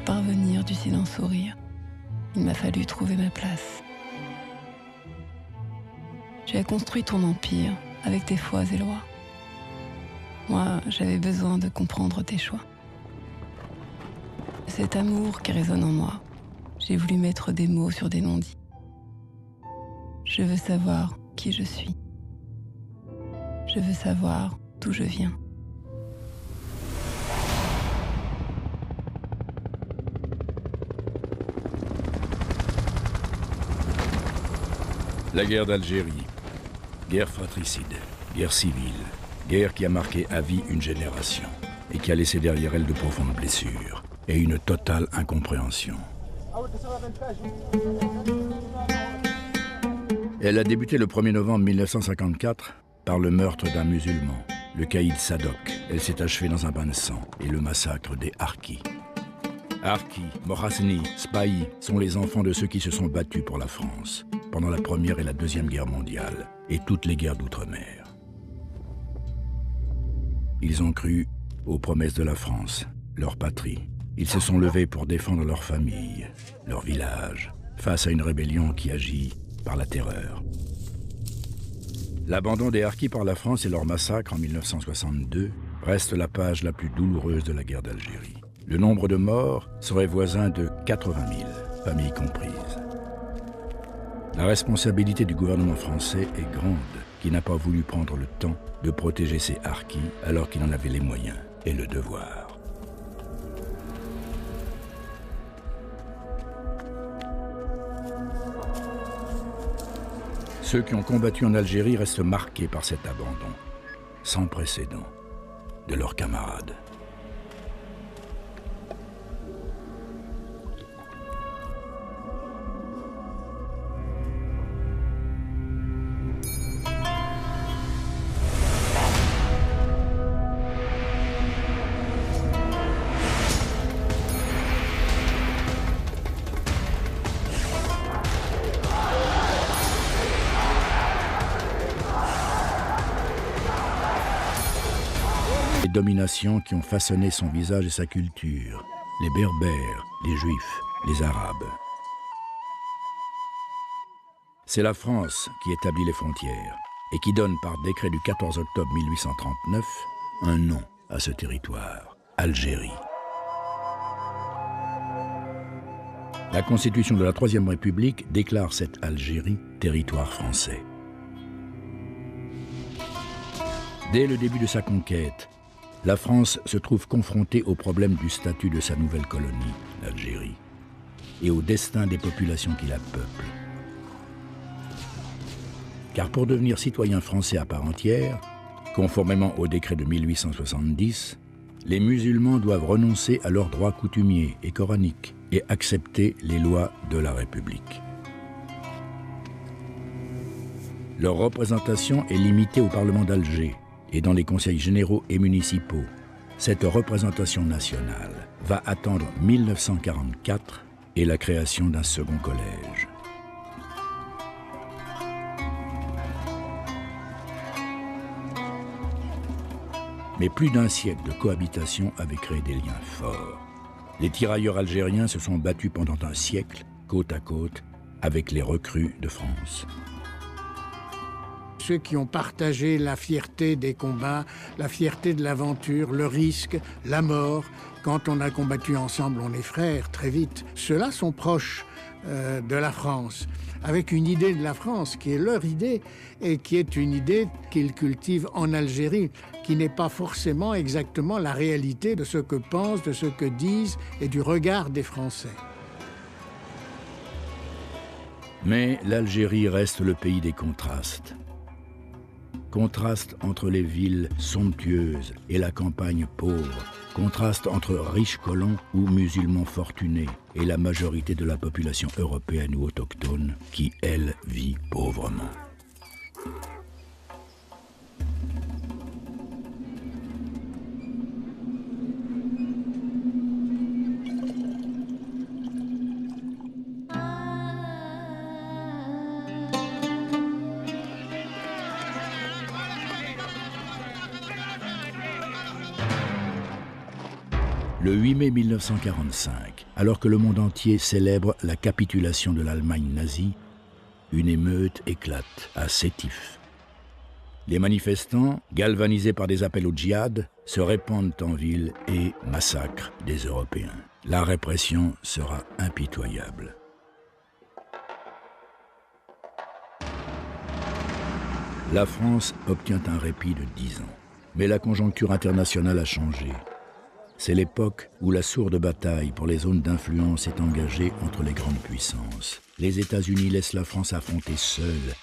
parvenir du silence au rire, il m'a fallu trouver ma place. Tu as construit ton empire avec tes fois et lois. Moi, j'avais besoin de comprendre tes choix. Cet amour qui résonne en moi, j'ai voulu mettre des mots sur des non-dits. Je veux savoir qui je suis. Je veux savoir d'où je viens. La guerre d'Algérie. Guerre fratricide, guerre civile, guerre qui a marqué à vie une génération et qui a laissé derrière elle de profondes blessures et une totale incompréhension. Elle a débuté le 1er novembre 1954 par le meurtre d'un musulman, le caïd Sadok. Elle s'est achevée dans un bain de sang et le massacre des Harkis. Harkis, Mohasni, Spahi sont les enfants de ceux qui se sont battus pour la France pendant la Première et la Deuxième Guerre mondiale et toutes les guerres d'outre-mer. Ils ont cru aux promesses de la France, leur patrie. Ils se sont levés pour défendre leur famille, leur village, face à une rébellion qui agit par la terreur. L'abandon des Harkis par la France et leur massacre en 1962 reste la page la plus douloureuse de la guerre d'Algérie. Le nombre de morts serait voisin de 80 000, familles comprises. La responsabilité du gouvernement français est grande, qui n'a pas voulu prendre le temps de protéger ses Harkis alors qu'il en avait les moyens et le devoir. Ceux qui ont combattu en Algérie restent marqués par cet abandon, sans précédent, de leurs camarades. Les dominations qui ont façonné son visage et sa culture, les Berbères, les Juifs, les Arabes. C'est la France qui établit les frontières et qui donne par décret du 14 octobre 1839 un nom à ce territoire, Algérie. La Constitution de la Troisième République déclare cette Algérie territoire français. Dès le début de sa conquête, la France se trouve confrontée au problème du statut de sa nouvelle colonie, l'Algérie, et au destin des populations qui la peuplent. Car pour devenir citoyen français à part entière, conformément au décret de 1870, les musulmans doivent renoncer à leurs droits coutumiers et coraniques et accepter les lois de la République. Leur représentation est limitée au Parlement d'Alger et dans les conseils généraux et municipaux. Cette représentation nationale va attendre 1944 et la création d'un second collège. Mais plus d'un siècle de cohabitation avait créé des liens forts. Les tirailleurs algériens se sont battus pendant un siècle, côte à côte, avec les recrues de France. Ceux qui ont partagé la fierté des combats, la fierté de l'aventure, le risque, la mort. Quand on a combattu ensemble, on est frères, très vite. Ceux-là sont proches de la France, avec une idée de la France qui est leur idée et qui est une idée qu'ils cultivent en Algérie, qui n'est pas forcément exactement la réalité de ce que pensent, de ce que disent et du regard des Français. Mais l'Algérie reste le pays des contrastes. Contraste entre les villes somptueuses et la campagne pauvre. Contraste entre riches colons ou musulmans fortunés et la majorité de la population européenne ou autochtone qui, elle, vit pauvrement. Le 8 mai 1945, alors que le monde entier célèbre la capitulation de l'Allemagne nazie, une émeute éclate à Sétif. Les manifestants, galvanisés par des appels au djihad, se répandent en ville et massacrent des Européens. La répression sera impitoyable. La France obtient un répit de 10 ans. Mais la conjoncture internationale a changé. C'est l'époque où la sourde bataille pour les zones d'influence est engagée entre les grandes puissances. Les États-Unis laissent la France affronter seule